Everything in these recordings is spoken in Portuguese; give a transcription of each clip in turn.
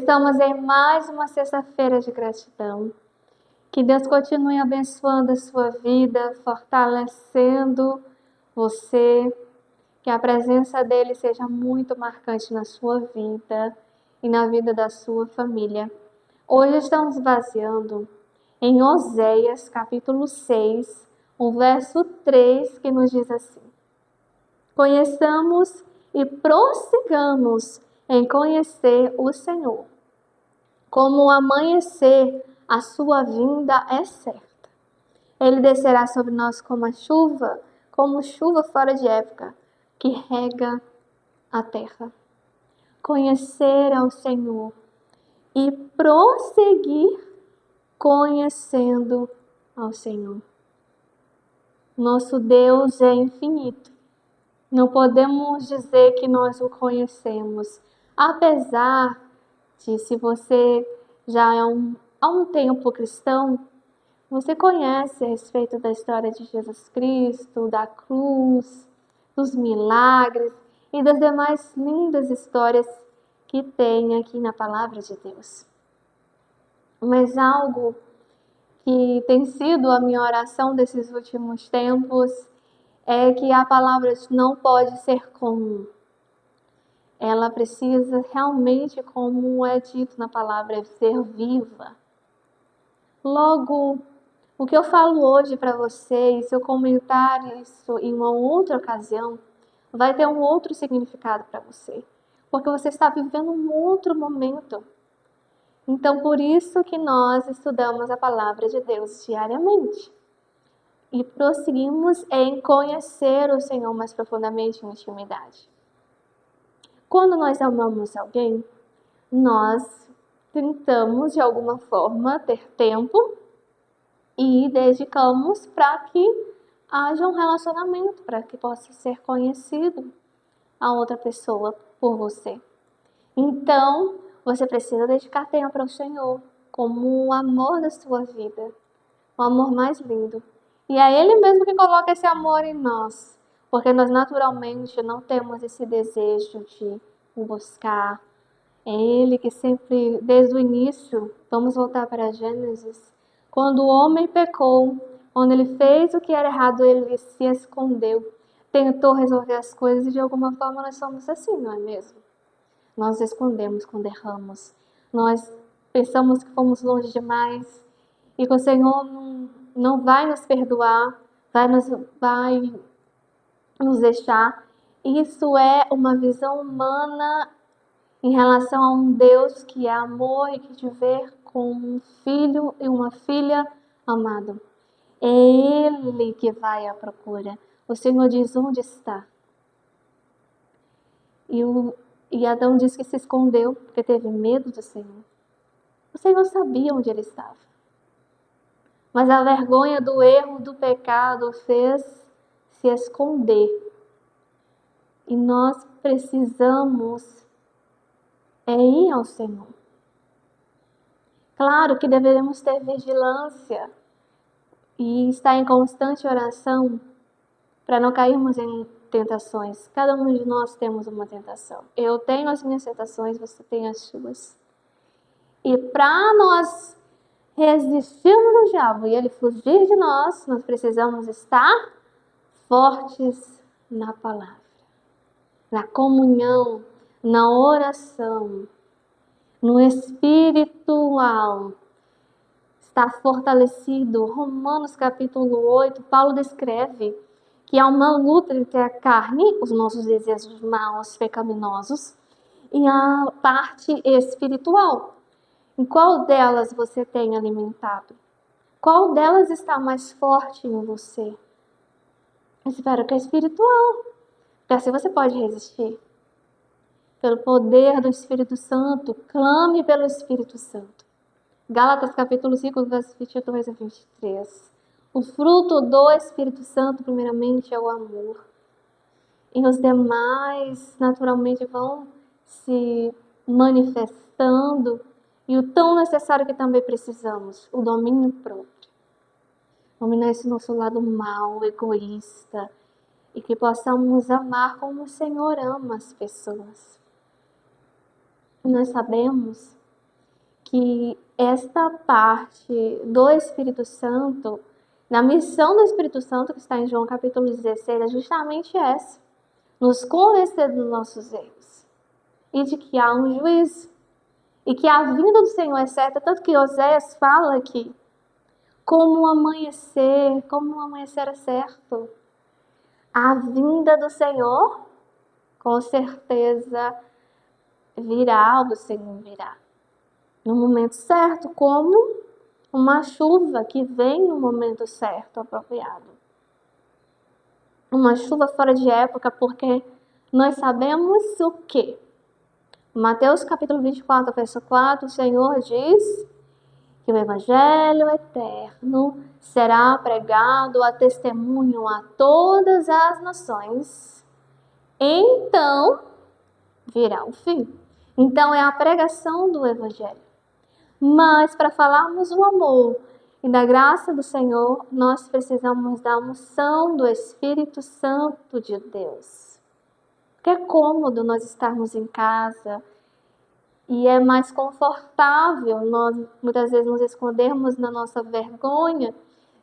Estamos em mais uma sexta-feira de gratidão. Que Deus continue abençoando a sua vida, fortalecendo você. Que a presença dele seja muito marcante na sua vida e na vida da sua família. Hoje estamos baseando em Oséias, capítulo 6, o verso 3, que nos diz assim: conheçamos e prossigamos em conhecer o Senhor. Como o amanhecer, a sua vinda é certa. Ele descerá sobre nós como chuva fora de época, que rega a terra. Conhecer ao Senhor e prosseguir conhecendo ao Senhor. Nosso Deus é infinito. Não podemos dizer que nós o conhecemos, apesar de, se você já há um tempo cristão, você conhece a respeito da história de Jesus Cristo, da cruz, dos milagres e das demais lindas histórias que tem aqui na Palavra de Deus. Mas algo que tem sido a minha oração desses últimos tempos é que a palavra não pode ser comum. Ela precisa realmente, como é dito na palavra, ser viva. Logo, o que eu falo hoje para vocês, se eu comentar isso em uma outra ocasião, vai ter um outro significado para você. Porque você está vivendo um outro momento. Então, por isso que nós estudamos a palavra de Deus diariamente. E prosseguimos em conhecer o Senhor mais profundamente em intimidade. Quando nós amamos alguém, nós tentamos de alguma forma ter tempo e dedicamos para que haja um relacionamento, para que possa ser conhecido a outra pessoa por você. Então, você precisa dedicar tempo ao Senhor como o amor da sua vida, o amor mais lindo. E é Ele mesmo que coloca esse amor em nós, porque nós naturalmente não temos esse desejo de o buscar. É Ele que sempre, desde o início, vamos voltar para Gênesis, quando o homem pecou, quando ele fez o que era errado, ele se escondeu, tentou resolver as coisas e de alguma forma nós somos assim, não é mesmo? Nós escondemos quando erramos, nós pensamos que fomos longe demais e que o Senhor não vai nos perdoar, vai nos deixar. Isso é uma visão humana em relação a um Deus que é amor e que te vê como um filho e uma filha amado. É Ele que vai à procura. O Senhor diz: onde está? E Adão diz que se escondeu porque teve medo do Senhor. O Senhor sabia onde ele estava. Mas a vergonha do erro, do pecado, fez se esconder. E nós precisamos ir ao Senhor. Claro que deveremos ter vigilância e estar em constante oração para não cairmos em tentações. Cada um de nós temos uma tentação. Eu tenho as minhas tentações, você tem as suas. E para nós resistirmos ao diabo e ele fugir de nós, nós precisamos estar fortes na palavra, na comunhão, na oração, no espiritual. Está fortalecido. Romanos capítulo 8, Paulo descreve que há uma luta entre a carne, os nossos desejos maus, pecaminosos, e a parte espiritual. Em qual delas você tem alimentado? Qual delas está mais forte em você? Espero que é espiritual, porque assim você pode resistir. Pelo poder do Espírito Santo, clame pelo Espírito Santo. Gálatas capítulo 5, versos 22 a 23. O fruto do Espírito Santo, primeiramente, é o amor. E os demais, naturalmente, vão se manifestando. E o tão necessário que também precisamos, o domínio próprio. Dominar esse nosso lado mau, egoísta. E que possamos amar como o Senhor ama as pessoas. Nós sabemos que esta parte do Espírito Santo, na missão do Espírito Santo, que está em João capítulo 16, é justamente essa: nos convencer dos nossos erros e de que há um juízo e que a vinda do Senhor é certa, tanto que Oséias fala aqui, como o amanhecer é certo. A vinda do Senhor, com certeza, virá, o Senhor virá no momento certo, como uma chuva que vem no momento certo, apropriado. Uma chuva fora de época, porque nós sabemos o quê? Mateus capítulo 24, verso 4, o Senhor diz que o Evangelho eterno será pregado a testemunho a todas as nações, então virá o fim. Então é a pregação do Evangelho. Mas para falarmos do amor e da graça do Senhor, nós precisamos da unção do Espírito Santo de Deus. Porque é cômodo nós estarmos em casa e é mais confortável nós muitas vezes nos escondermos na nossa vergonha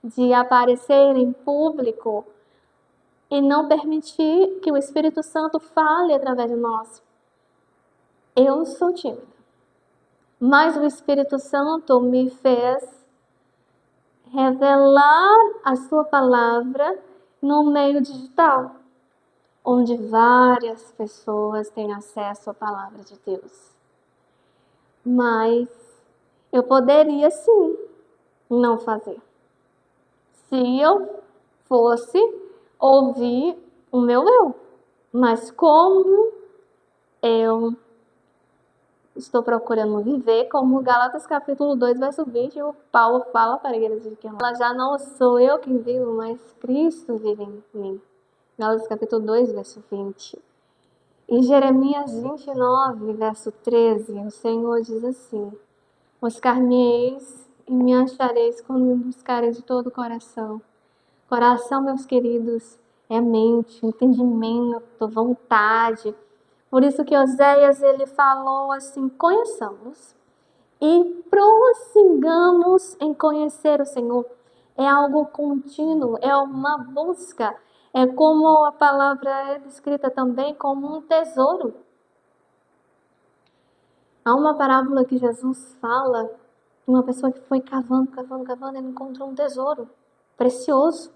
de aparecer em público e não permitir que o Espírito Santo fale através de nós. Eu sou tímida, mas o Espírito Santo me fez revelar a sua palavra no meio digital, onde várias pessoas têm acesso à palavra de Deus. Mas eu poderia sim não fazer. Se eu fosse ouvir o meu eu. Mas como eu estou procurando viver, como Gálatas capítulo 2, verso 20, o Paulo fala para a igreja de que ela já não sou eu quem vivo, mas Cristo vive em mim. Gálatas capítulo 2, verso 20. Em Jeremias 29, verso 13, o Senhor diz assim: buscar-me-eis e me achareis quando me buscareis de todo o coração. Coração, meus queridos, é mente, entendimento, vontade. Por isso que Oséias ele falou assim: conheçamos e prossigamos em conhecer o Senhor. É algo contínuo, é uma busca. É como a palavra é descrita também como um tesouro. Há uma parábola que Jesus fala de uma pessoa que foi cavando, e encontrou um tesouro precioso.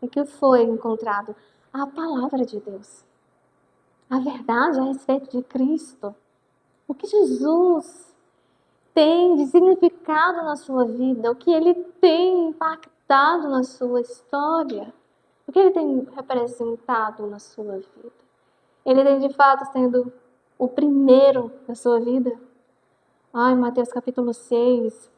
E que foi encontrado? A palavra de Deus. A verdade a respeito de Cristo. O que Jesus tem de significado na sua vida, o que ele tem impactado na sua história, o que ele tem representado na sua vida. Ele tem de fato sendo o primeiro na sua vida. Ai, Mateus capítulo 6,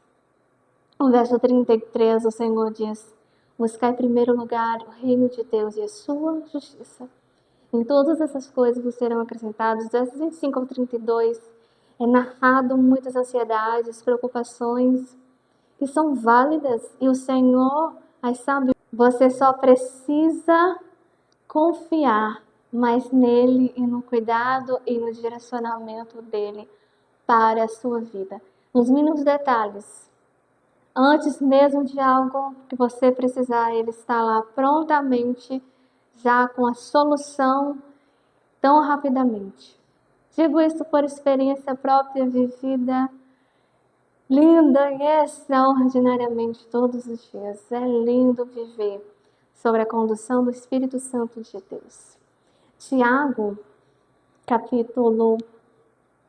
o verso 33, o Senhor diz: buscar em primeiro lugar o reino de Deus e a sua justiça. Em todas essas coisas vos serão acrescentadas. Versos 25 ao 32 é narrado muitas ansiedades, preocupações que são válidas e o Senhor as sabe. Você só precisa confiar mais nele e no cuidado e no direcionamento dele para a sua vida. Nos mínimos detalhes. Antes mesmo de algo que você precisar, ele está lá prontamente, já com a solução tão rapidamente. Digo isso por experiência própria vivida, linda e extraordinariamente todos os dias. É lindo viver sobre a condução do Espírito Santo de Deus. Tiago, capítulo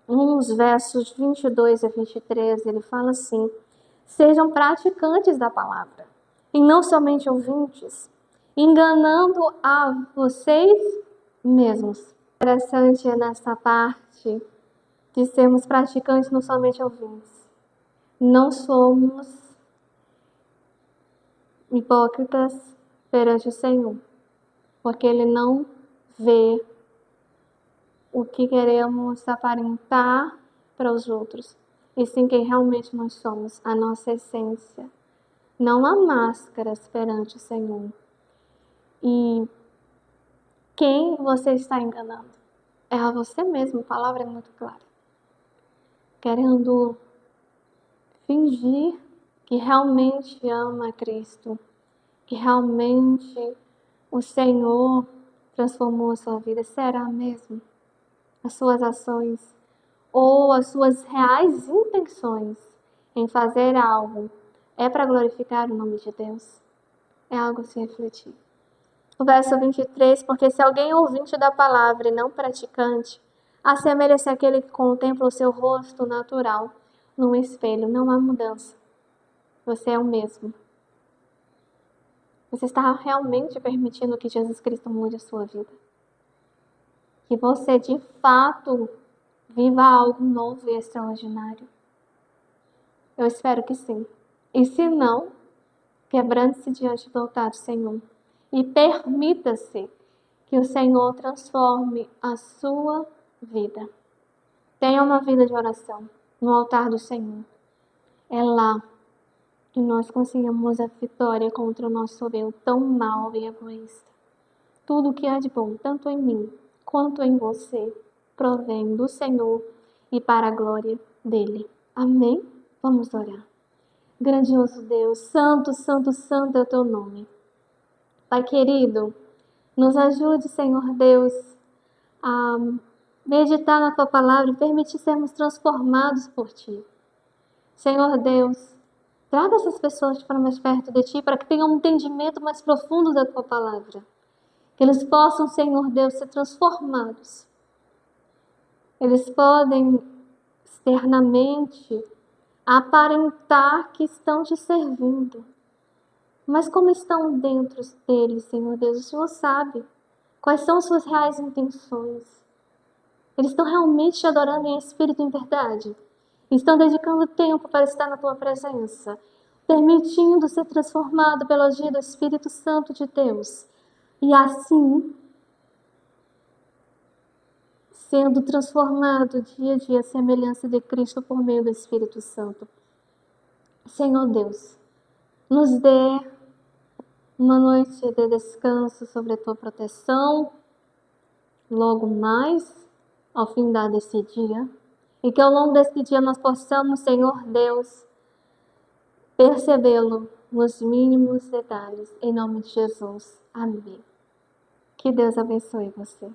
1, versos 22 a 23, ele fala assim: sejam praticantes da palavra, e não somente ouvintes, enganando a vocês mesmos. Interessante nessa parte de sermos praticantes, não somente ouvintes. Não somos hipócritas perante o Senhor, porque Ele não vê o que queremos aparentar para os outros, e sim quem realmente nós somos, a nossa essência. Não há máscaras perante o Senhor. E quem você está enganando? É a você mesmo, a palavra é muito clara. Querendo fingir que realmente ama a Cristo, que realmente o Senhor transformou a sua vida? Será mesmo? As suas ações ou as suas reais intenções em fazer algo é para glorificar o nome de Deus? É algo a se refletir. O verso 23, porque se alguém é ouvinte da palavra e não praticante, assemelha-se àquele que contempla o seu rosto natural num espelho. Não há mudança. Você é o mesmo. Você está realmente permitindo que Jesus Cristo mude a sua vida? Que você, de fato, viva algo novo e extraordinário? Eu espero que sim. E se não, quebrante-se diante do altar do Senhor e permita-se que o Senhor transforme a sua vida. Tenha uma vida de oração no altar do Senhor. É lá que nós conseguimos a vitória contra o nosso eu tão mau e egoísta. Tudo o que há de bom, tanto em mim quanto em você, provém do Senhor e para a glória dele. Amém? Vamos orar. Grandioso Deus, santo, santo, santo é o teu nome. Pai querido, nos ajude, Senhor Deus, a meditar na tua palavra e permitir sermos transformados por ti. Senhor Deus, traga essas pessoas para mais perto de ti, para que tenham um entendimento mais profundo da tua palavra. Que eles possam, Senhor Deus, ser transformados. Eles podem externamente aparentar que estão te servindo. Mas como estão dentro deles, Senhor Deus, o Senhor sabe quais são suas reais intenções. Eles estão realmente te adorando em espírito e em verdade. Estão dedicando tempo para estar na tua presença, permitindo ser transformado pelo agir do Espírito Santo de Deus. E assim, sendo transformado dia a dia à semelhança de Cristo por meio do Espírito Santo. Senhor Deus, nos dê uma noite de descanso sobre a tua proteção, logo mais, ao findar desse dia. E que ao longo desse dia nós possamos, Senhor Deus, percebê-lo nos mínimos detalhes. Em nome de Jesus. Amém. Que Deus abençoe você.